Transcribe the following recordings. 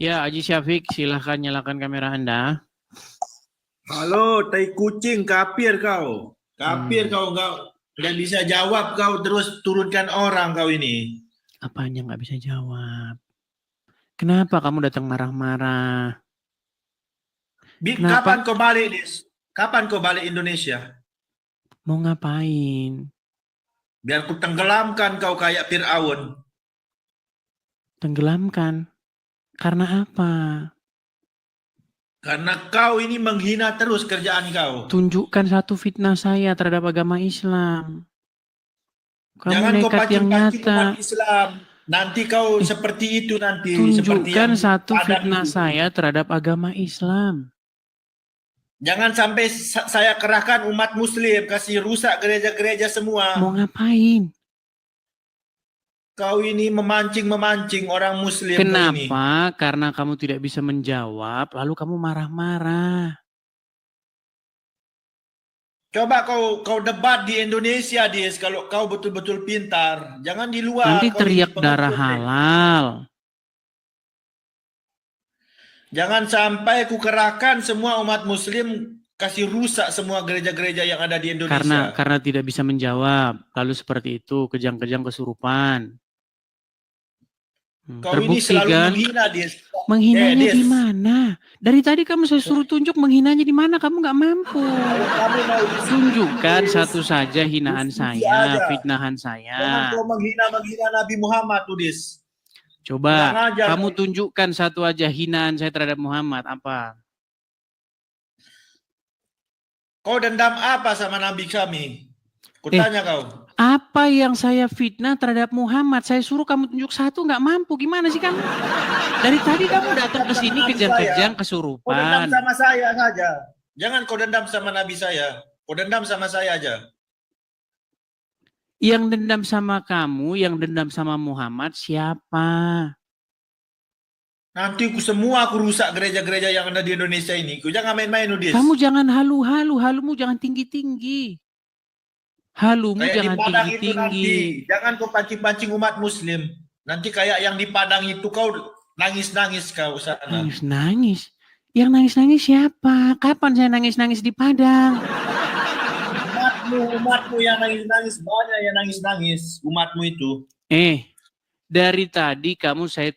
Ya, Haji Syafiq, silahkan nyalakan kamera Anda. Halo, tai kucing, kafir kau. Kafir kau nggak bisa jawab kau terus turunkan orang kau ini. Apanya nggak bisa jawab? Kenapa kamu datang marah-marah? Kenapa? Kapan kau balik, Dis? Kapan kau balik Indonesia? Mau ngapain? Biar ku tenggelamkan kau kayak Fir'aun. Tenggelamkan. Karena apa? Karena kau ini menghina terus kerjaan kau. Tunjukkan satu fitnah saya terhadap agama Islam. Kamu Jangan kau nekat yang pancing-pancing nyata. umat Islam. Nanti kau seperti itu nanti. Seperti Tunjukkan yang satu Padang fitnah itu. saya terhadap agama Islam. Jangan sampai saya kerahkan umat Muslim kasih rusak gereja-gereja semua. Mau ngapain? Kau ini memancing-memancing orang Muslim. Kenapa? Karena kamu tidak bisa menjawab, lalu kamu marah-marah. Coba kau debat di Indonesia, Dis, kalau kau betul-betul pintar. Jangan di luar. Nanti kau teriak ini darah halal. Jangan sampai ku kerahkan semua umat Muslim kasih rusak semua gereja-gereja yang ada di Indonesia. Karena tidak bisa menjawab. Lalu seperti itu, kejang-kejang kesurupan. Kau Terbukti ini selalu kan? menghina, Dis. Menghinanya di mana? Dari tadi kamu saya suruh tunjuk menghinanya di mana, kamu nggak mampu. Tunjukkan satu saja hinaan saya, fitnahan saya. Jangan kau menghina Nabi Muhammad, Dis. Coba kamu tunjukkan satu aja hinaan saya terhadap Muhammad, apa? Kau dendam apa sama Nabi kami? Kutanya kau. Apa yang saya fitnah terhadap Muhammad? Saya suruh kamu tunjuk satu, nggak mampu. Gimana sih kamu? Dari tadi kamu datang ke sini kejang-kejang kesurupan. Kau dendam sama saya saja. Jangan kau dendam sama Nabi saya. Kau dendam sama saya aja. Yang dendam sama kamu, yang dendam sama Muhammad siapa? Nanti aku rusak gereja-gereja yang ada di Indonesia ini. Kau jangan main-main, Udis. Kamu jangan halu-halu, halumu jangan tinggi-tinggi. Halumu kayak jangan tinggi-tinggi. Jangan kau pancing-pancing umat Muslim. Nanti kayak yang di Padang itu kau nangis-nangis kau sana. Nangis-nangis? Yang nangis-nangis siapa? Kapan saya nangis-nangis di Padang? Umatmu yang nangis-nangis, banyak yang nangis-nangis umatmu itu. Dari tadi kamu saya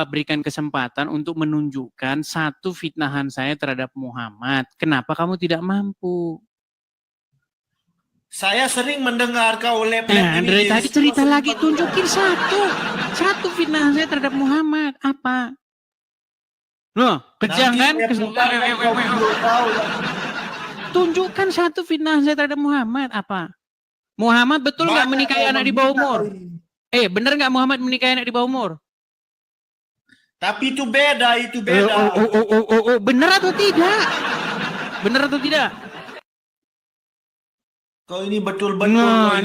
berikan kesempatan untuk menunjukkan satu fitnahan saya terhadap Muhammad. Kenapa kamu tidak mampu? Saya sering mendengar kau lep-lep ini. Dari tadi cerita lagi, tunjukin satu fitnahan saya terhadap Muhammad. Apa? Loh, kejang kan? Tunjukkan satu fitnah saya terhadap Muhammad. Apa? Muhammad betul nggak menikahi anak di bawah umur? Bener nggak Muhammad menikahi anak di bawah umur? Tapi itu beda, Bener atau tidak? Bener atau tidak? Kau ini betul-betul.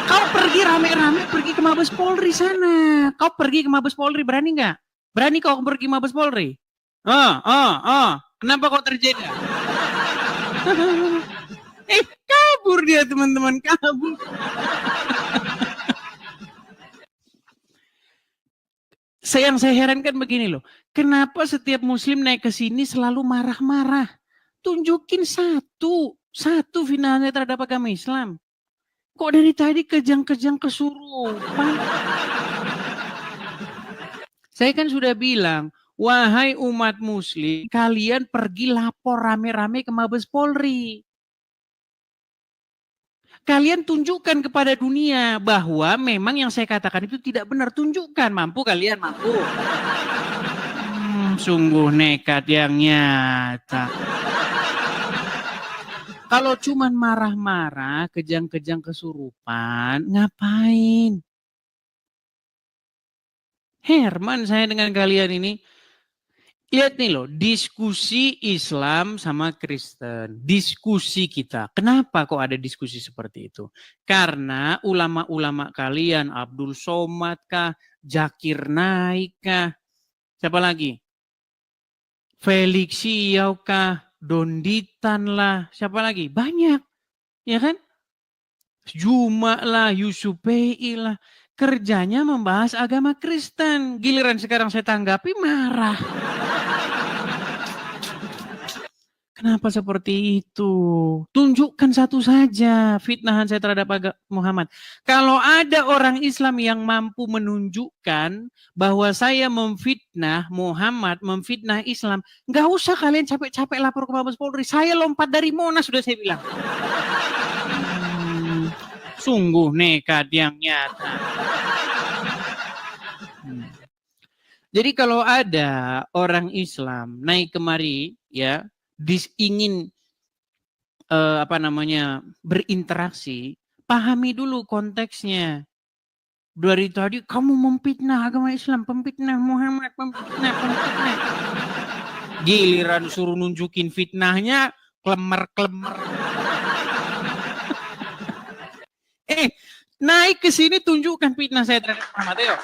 Kau pergi rame-rame pergi ke Mabes Polri sana. Kau pergi ke Mabes Polri, berani nggak? Berani kau pergi ke Mabes Polri? Kenapa kau terjadi? Kabur dia teman-teman, kabur. Yang saya herankan begini loh, kenapa setiap Muslim naik ke sini selalu marah-marah? Tunjukin satu finalnya terhadap agama Islam. Kok dari tadi kejang-kejang kesurupan? Saya kan sudah bilang, wahai umat Muslim, kalian pergi lapor rame-rame ke Mabes Polri. Kalian tunjukkan kepada dunia bahwa memang yang saya katakan itu tidak benar. Tunjukkan, mampu kalian, mampu. Sungguh nekat yang nyata. Kalau cuman marah-marah, kejang-kejang kesurupan, ngapain? Herman saya dengan kalian ini. Lihat nih loh, diskusi Islam sama Kristen. Diskusi kita. Kenapa kok ada diskusi seperti itu? Karena ulama-ulama kalian, Abdul Somad kah, Zakir Naik kah, siapa lagi? Felix Siau kah, Donditan lah, siapa lagi? Banyak, ya kan? Juma lah, Yusuf Pei lah. kerjanya membahas agama Kristen. Giliran sekarang saya tanggapi marah. Kenapa seperti itu? Tunjukkan satu saja fitnahan saya terhadap Muhammad. Kalau ada orang Islam yang mampu menunjukkan bahwa saya memfitnah Muhammad, memfitnah Islam, nggak usah kalian capek-capek lapor ke Mabes Polri. Saya lompat dari Monas, sudah saya bilang. Sungguh nekat yang nyata. Jadi kalau ada orang Islam naik kemari, ya, ingin berinteraksi, pahami dulu konteksnya. Dari tadi kamu memfitnah agama Islam, memfitnah Muhammad, memfitnah. Giliran suruh nunjukin fitnahnya, klemer-klemer. Naik ke sini tunjukkan fitnah saya terhadap Muhammad, ayo.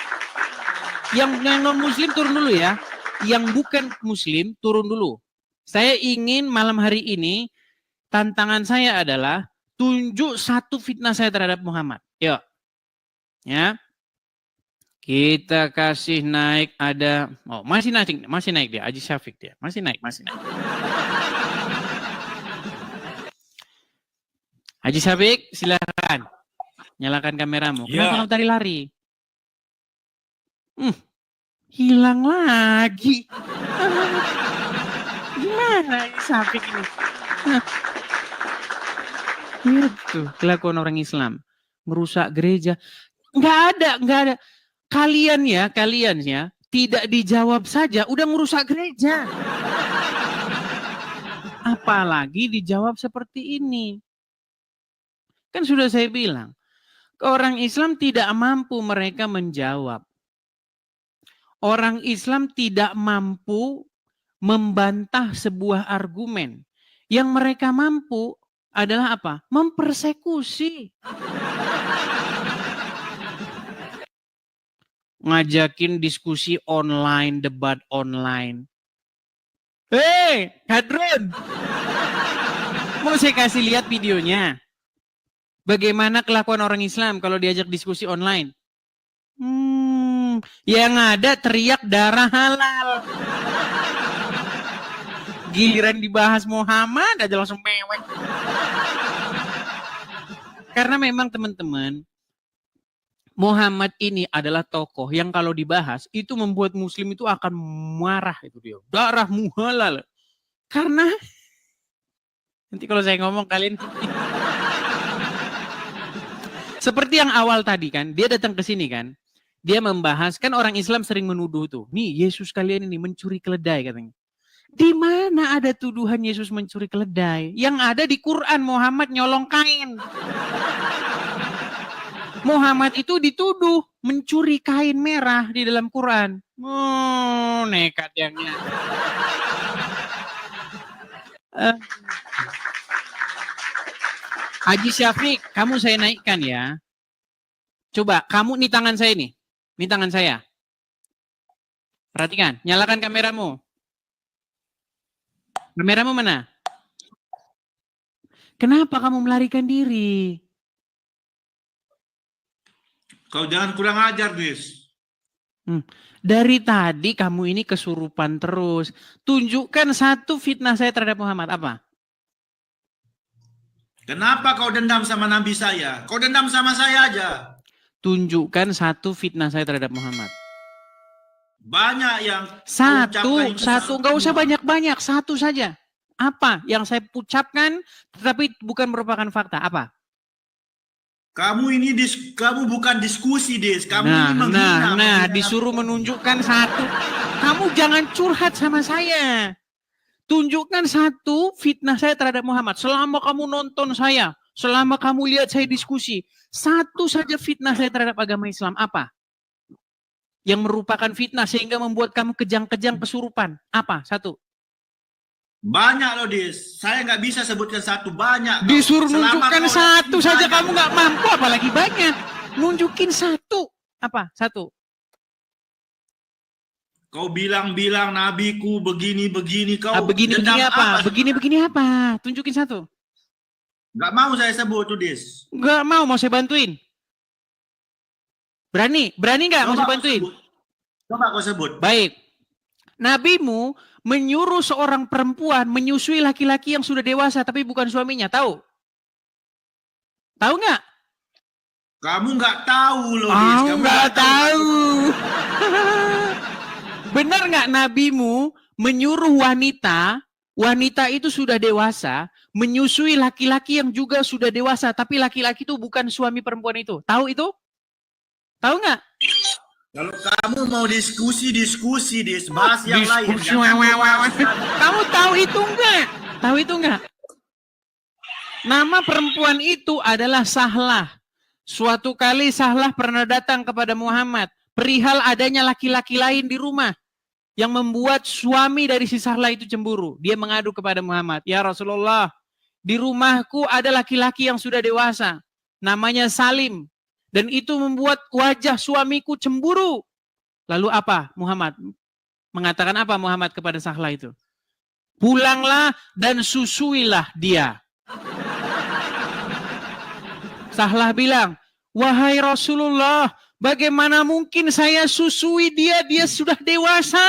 Yang non Muslim turun dulu ya. Yang bukan Muslim turun dulu. Saya ingin malam hari ini tantangan saya adalah tunjuk satu fitnah saya terhadap Muhammad. Yuk. Ya. Kita kasih naik ada, masih naik dia, Haji Syafiq dia. Masih naik. Haji Syafiq, silakan. Nyalakan kameramu. Kenapa kamu tadi lari? Hilang lagi. Gimana Syafiq ini? Lihat tuh kelakuan orang Islam. Merusak gereja. Nggak ada. Kalian ya, tidak dijawab saja udah merusak gereja. Apalagi dijawab seperti ini. Kan sudah saya bilang, orang Islam tidak mampu mereka menjawab. Orang Islam tidak mampu membantah sebuah argumen. Yang mereka mampu adalah apa? Mempersekusi. Ngajakin diskusi online, debat online. Hei, Hadrun! Mau saya kasih lihat videonya. Bagaimana kelakuan orang Islam kalau diajak diskusi online? Yang ada teriak darah halal. Giliran dibahas Muhammad aja langsung mewek. Karena memang teman-teman, Muhammad ini adalah tokoh yang kalau dibahas itu membuat Muslim itu akan marah itu dia. Darah halal. Karena nanti kalau saya ngomong kalian seperti yang awal tadi kan, dia datang ke sini kan, dia membahas, kan orang Islam sering menuduh tuh, nih Yesus kalian ini mencuri keledai katanya. Di mana ada tuduhan Yesus mencuri keledai? Yang ada di Quran Muhammad nyolong kain. Muhammad itu dituduh mencuri kain merah di dalam Quran. Nekat yangnya. Haji Syafiq, kamu saya naikkan ya. Coba, kamu nih tangan saya nih. Ini tangan saya. Perhatikan, nyalakan kameramu. Kameramu mana? Kenapa kamu melarikan diri? Kau jangan kurang ajar, Dis. Dari tadi kamu ini kesurupan terus. Tunjukkan satu fitnah saya terhadap Muhammad. Apa? Kenapa kau dendam sama Nabi saya? Kau dendam sama saya aja. Tunjukkan satu fitnah saya terhadap Muhammad. Banyak yang satu, nggak usah banyak-banyak, satu saja. Apa yang saya ucapkan tetapi bukan merupakan fakta? Apa? Kamu ini kamu bukan diskusi, Des. Kamu ini menghina. Disuruh menunjukkan satu. Kamu jangan curhat sama saya. Tunjukkan satu fitnah saya terhadap Muhammad. Selama kamu nonton saya, selama kamu lihat saya diskusi, satu saja fitnah saya terhadap agama Islam. Apa? Yang merupakan fitnah sehingga membuat kamu kejang-kejang kesurupan. Apa? Satu. Banyak loh, Dis. Saya nggak bisa sebutkan satu, banyak. Disuruh nunjukkan satu saja kamu nggak mampu, apalagi banyak. Nunjukin satu. Apa? Satu. Kau bilang-bilang nabiku begini-begini. Kau begini-begini apa? Begini-begini apa? Tunjukin satu. Nggak mau saya sebut tuh, Dis. Nggak mau saya bantuin. Berani nggak mau saya bantuin? Coba kau sebut. Baik. Nabimu menyuruh seorang perempuan menyusui laki-laki yang sudah dewasa tapi bukan suaminya. Tahu? Tahu nggak? Kamu nggak tahu loh. Kamu Kamu nggak tahu. Benar nggak nabimu menyuruh wanita itu sudah dewasa, menyusui laki-laki yang juga sudah dewasa, tapi laki-laki itu bukan suami perempuan itu. Tahu itu? Tahu nggak? Kalau kamu mau diskusi, bahas yang lain. Kamu tahu itu nggak? Tahu itu nggak? Nama perempuan itu adalah Sahlah. Suatu kali Sahlah pernah datang kepada Muhammad perihal adanya laki-laki lain di rumah yang membuat suami dari si Sahlah itu cemburu. Dia mengadu kepada Muhammad, "Ya Rasulullah, di rumahku ada laki-laki yang sudah dewasa, namanya Salim, dan itu membuat wajah suamiku cemburu." Lalu apa Muhammad? Mengatakan apa Muhammad kepada Sahlah itu? "Pulanglah dan susuilah dia." Sahlah bilang, "Wahai Rasulullah, bagaimana mungkin saya susui dia? Dia sudah dewasa."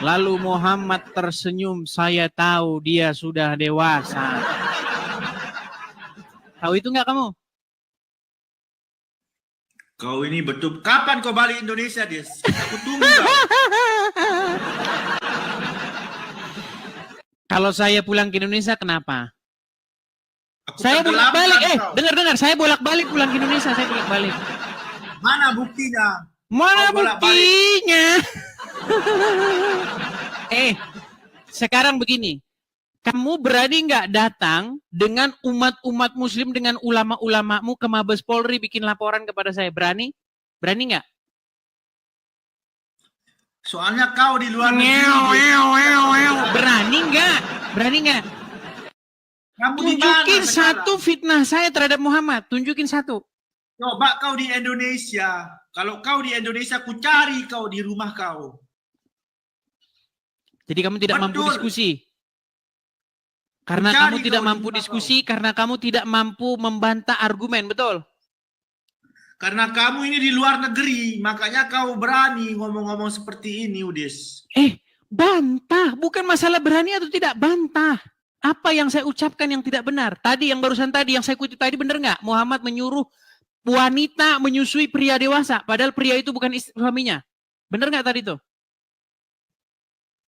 Lalu Muhammad tersenyum, "Saya tahu dia sudah dewasa." Tahu itu nggak kamu? Kau ini betul. Kapan kau balik Indonesia, Des? Aku tunggu kau. Kalau saya pulang ke Indonesia, kenapa? Aku Saya tenggelamkan bolak-balik, kau. dengar, saya bolak-balik pulang ke Indonesia, saya bolak-balik. Mana buktinya? Mana Kau bolak-balik. buktinya? Sekarang begini, kamu berani nggak datang dengan umat-umat muslim, dengan ulama-ulamamu ke Mabes Polri bikin laporan kepada saya? Berani? Berani nggak? Soalnya kau di luar negeri. Berani nggak? Berani nggak? Kamu di mana Tunjukin sekarang? satu fitnah saya terhadap Muhammad. Tunjukin satu. Coba kau di Indonesia. Kalau kau di Indonesia, ku cari kau di rumah kau. Jadi kamu tidak mampu Betul. diskusi. Karena Mencari kamu tidak kau di mampu rumah diskusi, karena kamu tidak mampu membantah argumen, betul? Karena kamu ini di luar negeri, makanya kau berani ngomong-ngomong seperti ini, Udis. Bantah, bukan masalah berani atau tidak, bantah. Apa yang saya ucapkan yang tidak benar? Tadi yang barusan tadi, yang saya kutip tadi benar nggak? Muhammad menyuruh wanita menyusui pria dewasa, padahal pria itu bukan suaminya. Benar nggak tadi itu?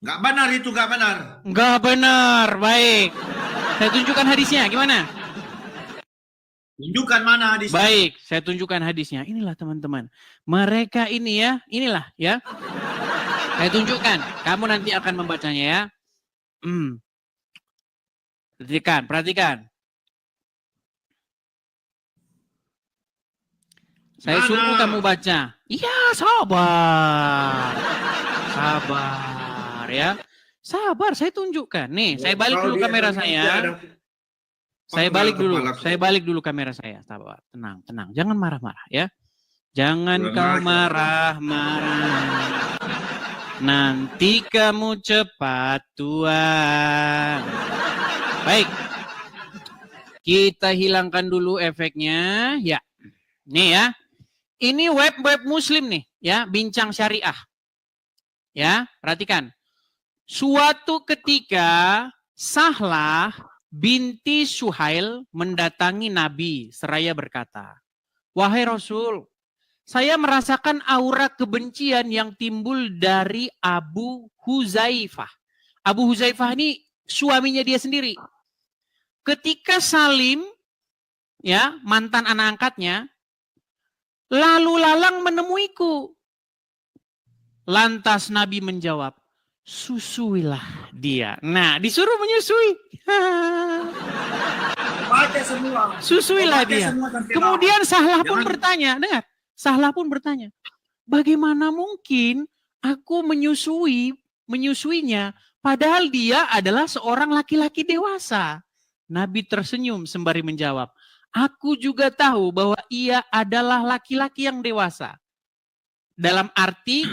Nggak benar itu, nggak benar. Nggak benar, baik. Saya tunjukkan hadisnya, gimana? Tunjukkan mana hadis. Baik, saya tunjukkan hadisnya. Inilah teman-teman. Mereka ini ya, inilah ya. Saya tunjukkan. Kamu nanti akan membacanya ya. Perhatikan. Saya suruh kamu baca. Iya, sabar. Sabar ya. Sabar, saya tunjukkan. Nih, saya balik dulu kamera saya. Saya balik dulu kamera saya. Sabar, tenang. Jangan marah-marah ya. Jangan kau marah-marah. Nanti kamu cepat tua. Baik. Kita hilangkan dulu efeknya. Ya. Nih ya. Ini web muslim nih, ya, Bincang Syariah. Ya, perhatikan. Suatu ketika Sahlah binti Suhail mendatangi Nabi seraya berkata, "Wahai Rasul, saya merasakan aura kebencian yang timbul dari Abu Huzaifah." Abu Huzaifah ini suaminya dia sendiri. Ketika Salim, ya, mantan anak angkatnya, lalu lalang menemuiku. Lantas Nabi menjawab, "Susuilah dia." Nah, disuruh menyusui. Baca semua. Susuilah Baca dia. semua sampai Kemudian Sahlah pun Jangan- bertanya, dengar. Sahlah pun bertanya, "Bagaimana mungkin aku menyusuinya padahal dia adalah seorang laki-laki dewasa?" Nabi tersenyum sembari menjawab, "Aku juga tahu bahwa ia adalah laki-laki yang dewasa." Dalam arti,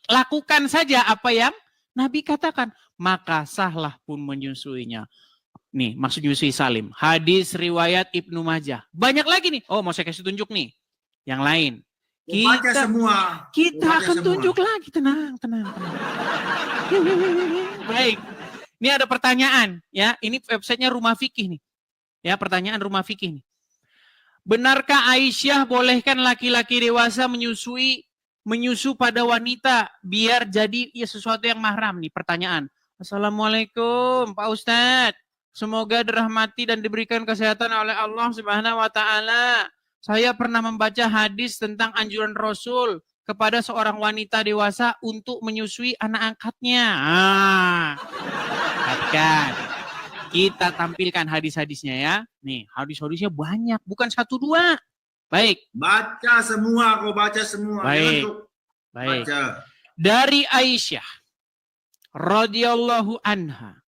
lakukan saja apa yang Nabi katakan. Maka Sahlah pun menyusuinya. Nih, maksud menyusui Salim. Hadis riwayat Ibnu Majah. Banyak lagi nih. Oh, mau saya kasih tunjuk nih. yang lain. Baca semua. Kita Baca akan semua. tunjuk lagi, tenang. Baik. Ini ada pertanyaan ya. Ini websitenya Rumah Fikih nih. Ya, pertanyaan Rumah Fikih nih. Benarkah Aisyah bolehkan laki-laki dewasa menyusu pada wanita biar jadi ya sesuatu yang mahram nih? Pertanyaan. Assalamualaikum Pak Ustadz. Semoga dirahmati dan diberikan kesehatan oleh Allah Subhanahu wa taala. Saya pernah membaca hadis tentang anjuran Rasul kepada seorang wanita dewasa untuk menyusui anak angkatnya. Perhatikan. Kita tampilkan hadis-hadisnya ya. Nih, hadis-hadisnya banyak, bukan 1-2. Baik. Baca semua, kau baca semua. Baik. Baik. Baca. Dari Aisyah radhiyallahu anha,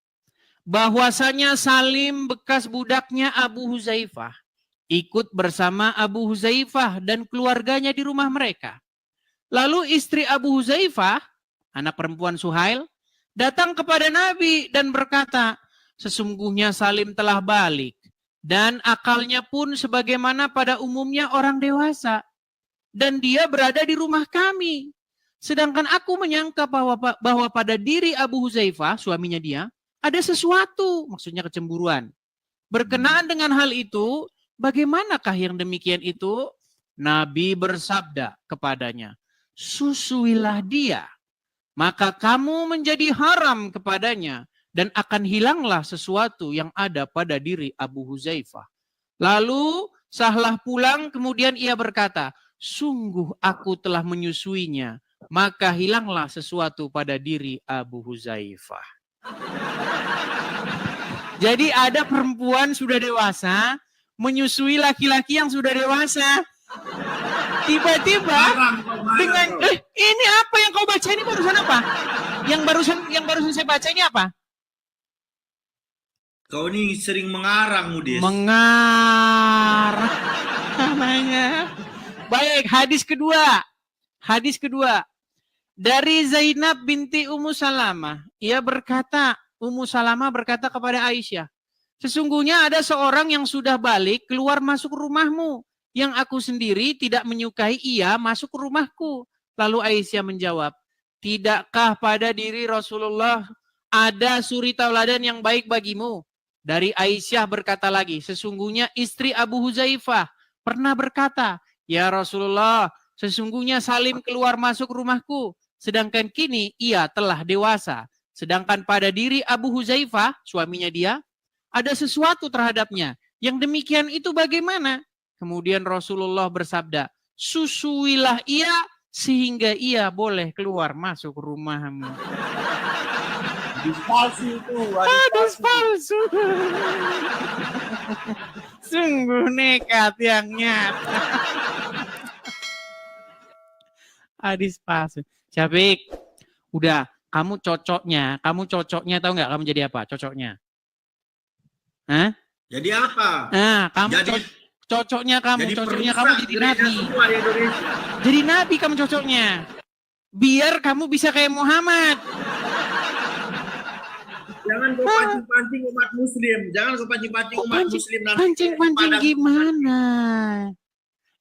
bahwasanya Salim bekas budaknya Abu Huzaifah ikut bersama Abu Huzaifah dan keluarganya di rumah mereka. Lalu istri Abu Huzaifah, anak perempuan Suhail, datang kepada Nabi dan berkata, sesungguhnya Salim telah balik dan akalnya pun sebagaimana pada umumnya orang dewasa. Dan dia berada di rumah kami. Sedangkan aku menyangka bahwa pada diri Abu Huzaifah, suaminya dia, ada sesuatu, maksudnya kecemburuan. Berkenaan dengan hal itu, bagaimanakah yang demikian itu? Nabi bersabda kepadanya, susuilah dia, maka kamu menjadi haram kepadanya dan akan hilanglah sesuatu yang ada pada diri Abu Huzaifah. Lalu sahlah pulang, kemudian ia berkata, sungguh aku telah menyusuinya, maka hilanglah sesuatu pada diri Abu Huzaifah. Jadi ada perempuan sudah dewasa menyusui laki-laki yang sudah dewasa. Tiba-tiba dengan ini apa yang kau baca ini barusan apa? Yang barusan saya baca ini apa? Kau ini sering mengarang, Mudis. Mengarang namanya. Baik, hadis kedua. Hadis kedua. Dari Zainab binti Ummu Salamah. Ia berkata, Ummu Salamah berkata kepada Aisyah, sesungguhnya ada seorang yang sudah balik keluar masuk rumahmu, yang aku sendiri tidak menyukai ia masuk ke rumahku. Lalu Aisyah menjawab, tidakkah pada diri Rasulullah ada suri tauladan yang baik bagimu? Dari Aisyah berkata lagi, sesungguhnya istri Abu Huzaifah pernah berkata, ya Rasulullah, sesungguhnya Salim keluar masuk rumahku, sedangkan kini ia telah dewasa. Sedangkan pada diri Abu Huzaifah, suaminya dia, ada sesuatu terhadapnya. Yang demikian itu bagaimana? Kemudian Rasulullah bersabda, susuilah ia sehingga ia boleh keluar masuk rumahmu. Hadis palsu itu. Hadis palsu. Sungguh nekat yang nyata. Hadis palsu. Syafik, udah, kamu cocoknya tahu nggak kamu jadi apa? Cocoknya? Hah? Jadi apa? Nah, kamu jadi cocoknya kamu jadi nabi. Jadi nabi kamu cocoknya. Biar kamu bisa kayak Muhammad. Jangan kau pancing-pancing umat muslim. Jangan kau pancing-pancing umat muslim nanti. Pancing-pancing gimana?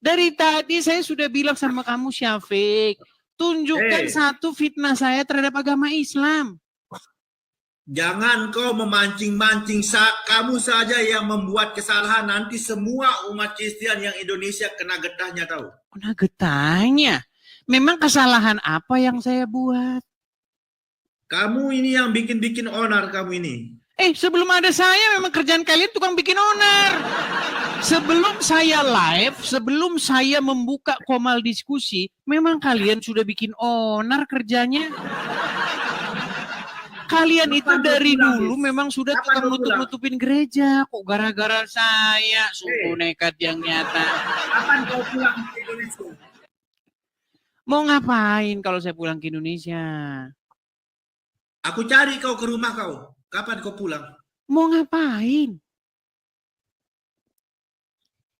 Dari tadi saya sudah bilang sama kamu, Syafik. Tunjukkan satu fitnah saya terhadap agama Islam. Jangan kau memancing-mancing. Kamu saja yang membuat kesalahan. Nanti semua umat Kristen yang Indonesia kena getahnya tahu. Kena getahnya? Memang kesalahan apa yang saya buat? Kamu ini yang bikin-bikin onar kamu ini. Sebelum ada saya memang kerjaan kalian tukang bikin onar. Sebelum saya live, sebelum saya membuka komal diskusi, memang kalian sudah bikin onar kerjanya. Kalian itu dari dulu memang sudah tukang nutup-nutupin gereja. Kok gara-gara saya? Sungguh nekat yang nyata. Kapan kau pulang ke Indonesia? Mau ngapain kalau saya pulang ke Indonesia? Aku cari kau ke rumah kau. Kapan kau pulang? Mau ngapain?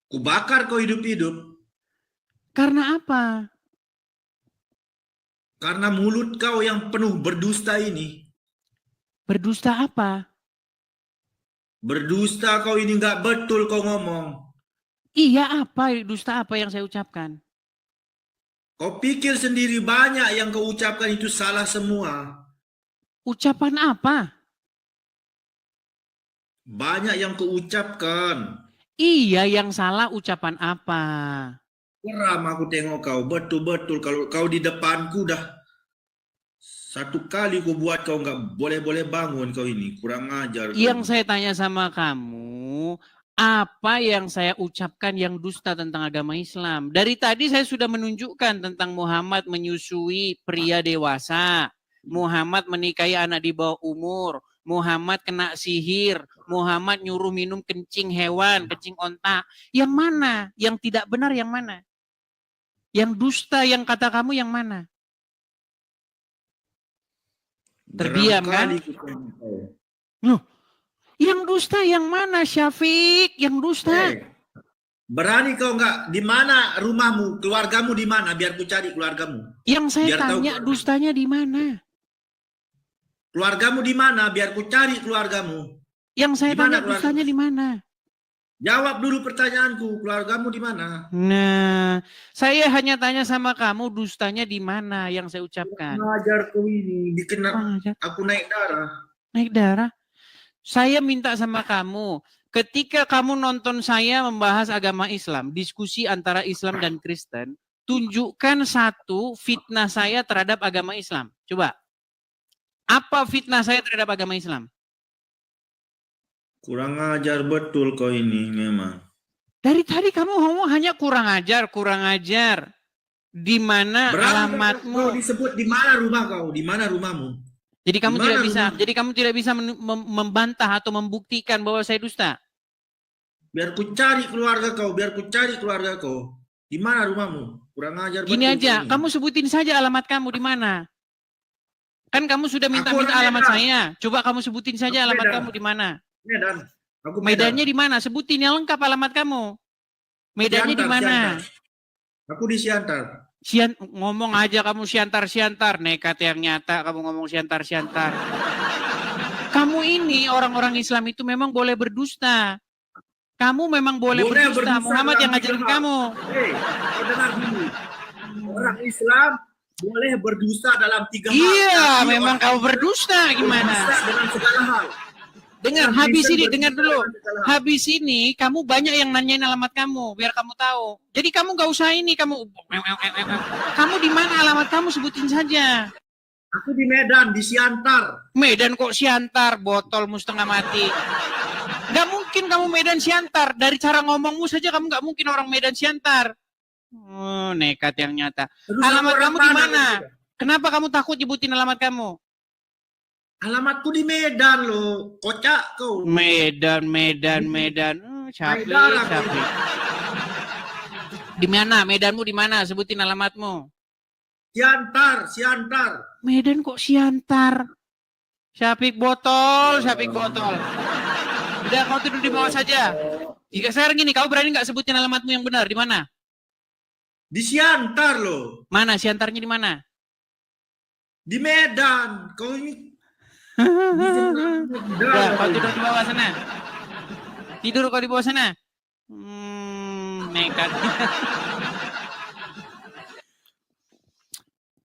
Ku bakar kau hidup-hidup. Karena apa? Karena mulut kau yang penuh berdusta ini. Berdusta apa? Berdusta kau ini nggak betul kau ngomong. Iya apa? Dusta apa yang saya ucapkan? Kau pikir sendiri banyak yang kau ucapkan itu salah semua. Ucapan apa? Banyak yang kau ucapkan. Iya, yang salah ucapan apa? Geram aku tengok kau. Betul-betul kalau kau di depanku dah. Satu kali kau buat kau nggak boleh-boleh bangun kau ini. Kurang ajar kau Yang ini. saya tanya sama kamu, apa yang saya ucapkan yang dusta tentang agama Islam? Dari tadi saya sudah menunjukkan tentang Muhammad menyusui pria dewasa, Muhammad menikahi anak di bawah umur, Muhammad kena sihir, Muhammad nyuruh minum kencing hewan, kencing onta. Yang mana? Yang tidak benar yang mana? Yang dusta yang kata kamu yang mana? Terdiam kan? Loh, yang dusta yang mana, Syafiq? Yang dusta. Berani kau nggak? Di mana rumahmu? Keluargamu di mana? Biar ku cari keluargamu. Yang saya Biar tahu tanya dustanya di mana? Keluargamu di mana? Biar ku cari keluargamu. Yang saya Di mana tanya dustanya di mana? Jawab dulu pertanyaanku. Keluargamu di mana? Nah, saya hanya tanya sama kamu dustanya di mana yang saya ucapkan. Ngajar kau ini dikenal. Kurang ajar. Aku naik darah. Naik darah. Saya minta sama kamu, ketika kamu nonton saya membahas agama Islam, diskusi antara Islam dan Kristen, tunjukkan satu fitnah saya terhadap agama Islam. Coba. Apa fitnah saya terhadap agama Islam? Kurang ajar betul kau ini memang. Dari tadi kamu ngomong hanya kurang ajar, kurang ajar. Di mana alamatmu? Kau disebut di mana rumah kau? Di mana rumahmu? Jadi kamu Dimana tidak bisa. rumah? Jadi kamu tidak bisa membantah atau membuktikan bahwa saya dusta. Biar ku cari keluarga kau. Biar ku cari keluarga kau. Di mana rumahmu? Kurang ajar Gini betul aja, kau ini. kamu sebutin saja alamat kamu di mana. Kan kamu sudah minta-minta Aku alamat Medan. saya. Coba kamu sebutin saja Aku alamat Medan. kamu di mana. Medan. Aku Medannya di mana? Sebutin yang lengkap alamat kamu. Medannya di mana? Aku di Siantar. Ngomong aja kamu siantar-siantar. Nekat yang nyata kamu ngomong siantar-siantar. Kamu ini orang-orang Islam itu memang boleh berdusta. Kamu memang boleh berdusta. Muhammad yang ngajarin kamu. Hei, kau dengar dulu. Orang Islam boleh berdusta dalam 3 hal. Iya, memang kamu berdusta gimana? Berdusta dengan segala hal. Dengar, habis ini, dengar dulu. Habis ini, kamu banyak yang nanyain alamat kamu, biar kamu tahu. Jadi kamu gak usah ini, kamu di mana alamat kamu, sebutin saja. Aku di Medan, di Siantar. Medan kok Siantar, botolmu setengah mati. Gak mungkin kamu Medan Siantar. Dari cara ngomongmu saja kamu gak mungkin orang Medan Siantar. Oh, nekat yang nyata. Terus alamat kamu di mana? Gitu? Kenapa kamu takut nyebutin alamat kamu? Alamatku di Medan loh, kocak kau. Medan. Syafiq. Di mana? Medanmu di mana? Sebutin alamatmu. Siantar. Medan kok Siantar? Syafiq botol. Udah kau tidur di bawah saja. Jika sekarang gini, kau berani nggak sebutin alamatmu yang benar? Di mana? Di Siantar loh. Mana? Siantarnya di mana? Di Medan. Kau ini udah, kau tidur di bawah sana. Tidur kau di bawah sana. Nekat.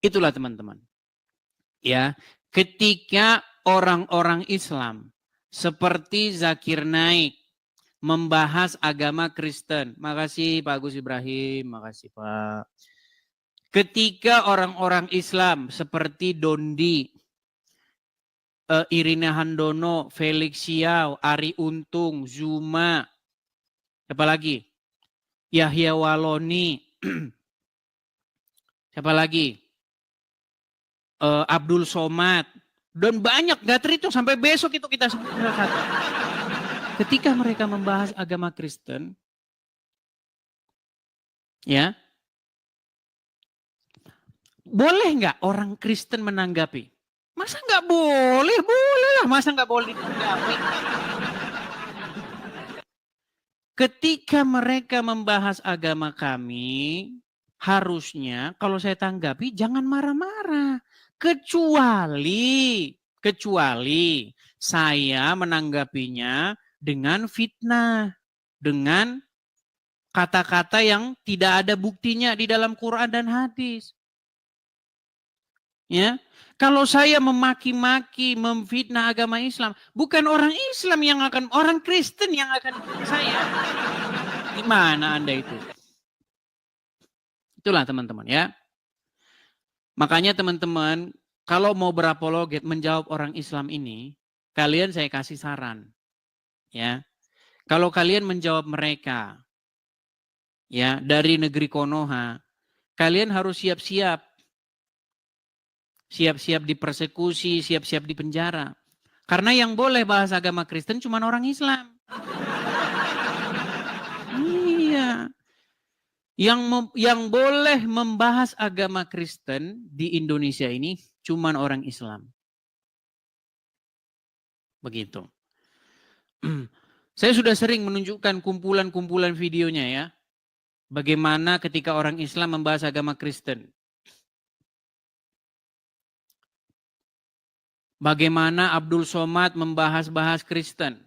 Itulah teman-teman. Ya, ketika orang-orang Islam seperti Zakir Naik membahas agama Kristen. Makasih Pak Agus Ibrahim, makasih Pak. Ketika orang-orang Islam seperti Dondi, Irina Handono, Felix Xiao, Ari Untung, Zuma, siapa lagi? Yahya Waloni, siapa lagi? Abdul Somad, dan banyak, gak terhitung sampai besok itu kita sebut satu. Ketika mereka membahas agama Kristen, ya, boleh nggak orang Kristen menanggapi? Masa nggak boleh? Boleh lah. Masa nggak boleh ditanggapi? Ketika mereka membahas agama kami, harusnya kalau saya tanggapi jangan marah-marah. Kecuali saya menanggapinya dengan fitnah. Dengan kata-kata yang tidak ada buktinya di dalam Quran dan hadis. Ya, kalau saya memaki-maki, memfitnah agama Islam, bukan orang Islam yang akan, orang Kristen yang akan saya. Gimana Anda itu? Itulah teman-teman ya. Makanya teman-teman, kalau mau berapologet menjawab orang Islam ini, kalian saya kasih saran. Ya. Kalau kalian menjawab mereka ya dari negeri Konoha, kalian harus siap-siap. Siap-siap dipersekusi, siap-siap dipenjara. Karena yang boleh bahas agama Kristen cuma orang Islam. Iya. Yang boleh membahas agama Kristen di Indonesia ini cuma orang Islam. Begitu. Saya sudah sering menunjukkan kumpulan-kumpulan videonya ya. Bagaimana ketika orang Islam membahas agama Kristen. Bagaimana Abdul Somad membahas-bahas Kristen.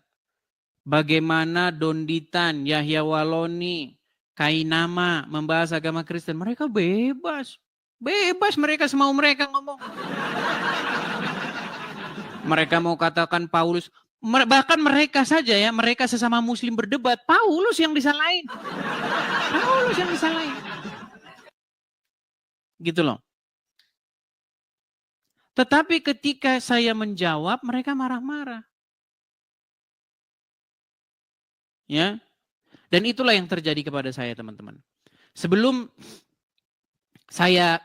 Bagaimana Donditan, Yahya Waloni, Kainama membahas agama Kristen. Mereka bebas. Bebas mereka semau mereka ngomong. Mereka mau katakan Paulus. Bahkan mereka saja ya, mereka sesama muslim berdebat. Paulus yang disalahin. Paulus yang disalahin. Gitu loh. Tetapi ketika saya menjawab, mereka marah-marah. Ya. Dan itulah yang terjadi kepada saya, teman-teman. Sebelum saya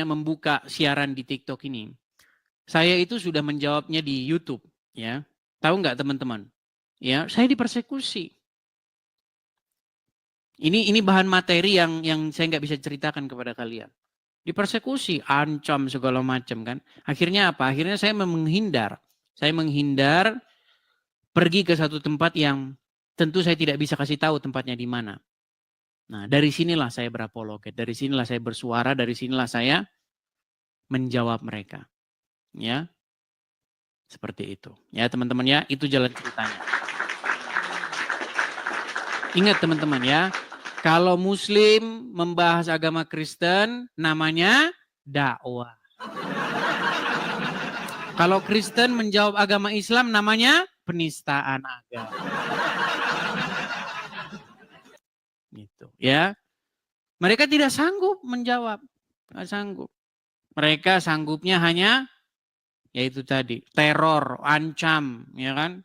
membuka siaran di TikTok ini, saya itu sudah menjawabnya di YouTube, ya. Tahu nggak teman-teman? Ya, saya dipersekusi. Ini bahan materi yang saya nggak bisa ceritakan kepada kalian. Dipersekusi, ancam segala macam kan. Akhirnya apa? Akhirnya saya menghindar. Saya menghindar pergi ke satu tempat yang tentu saya tidak bisa kasih tahu tempatnya di mana. Nah, dari sinilah saya berapologet, dari sinilah saya bersuara, dari sinilah saya menjawab mereka. Ya. Seperti itu. Ya, teman-teman ya, itu jalan ceritanya. Ingat teman-teman ya, kalau muslim membahas agama Kristen namanya dakwah. Kalau Kristen menjawab agama Islam namanya penistaan agama. Gitu ya. Mereka tidak sanggup menjawab. Tidak sanggup. Mereka sanggupnya hanya yaitu tadi teror, ancam, ya kan?